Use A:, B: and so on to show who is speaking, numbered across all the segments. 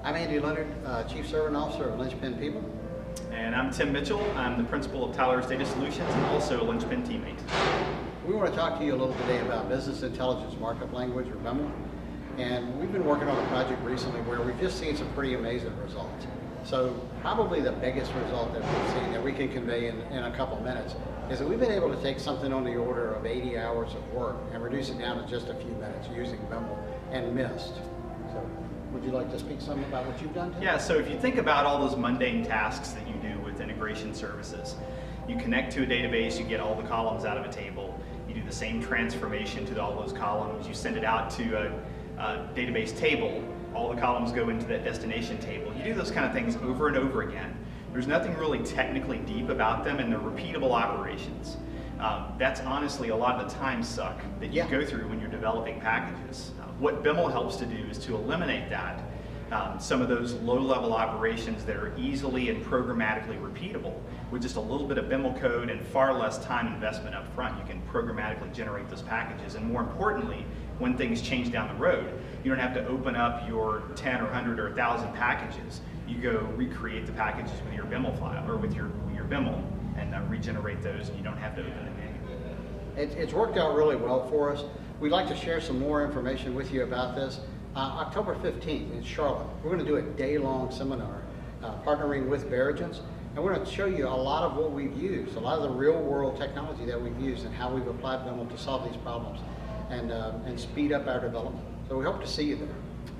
A: I'm Andy Leonard, Chief Serving Officer of Linchpin People.
B: And I'm Tim Mitchell. I'm the Principal of Tyler's Data Solutions and also a Linchpin teammate.
A: We want to talk to you a little today about Business Intelligence Markup Language, or Biml. And we've been working on a project recently where we've just seen some pretty amazing results. So probably the biggest result that we've seen that we can convey in a couple minutes is that we've been able to take something on the order of 80 hours of work and reduce it down to just a few minutes using Biml and missed. So would you like to speak some about what you've done today?
B: Yeah, so if you think about all those mundane tasks that you do with integration services, you connect to a database, you get all the columns out of a table, you do the same transformation to all those columns, you send it out to a database table, all the columns go into that destination table. You do those kind of things over and over again. There's nothing really technically deep about them, and they're repeatable operations. That's honestly a lot of the time suck that you go through when you're developing packages. What Biml helps to do is to eliminate that. Some of those low-level operations that are easily and programmatically repeatable with just a little bit of Biml code and far less time investment up front. You can programmatically generate those packages, and more importantly, when things change down the road, you don't have to open up your 10 or 100 or 1,000 packages. You go recreate the packages with your Biml file or with your Biml and regenerate those, and you don't have to open them manually.
A: It's worked out really well for us. We'd like to share some more information with you about this. October 15th in Charlotte, we're going to do a day-long seminar partnering with Verigence, and we're going to show you a lot of what we've used, a lot of the real-world technology that we've used and how we've applied Biml to solve these problems and speed up our development. So we hope to see you there.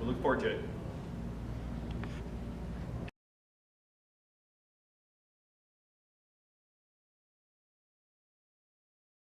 B: We look forward to it.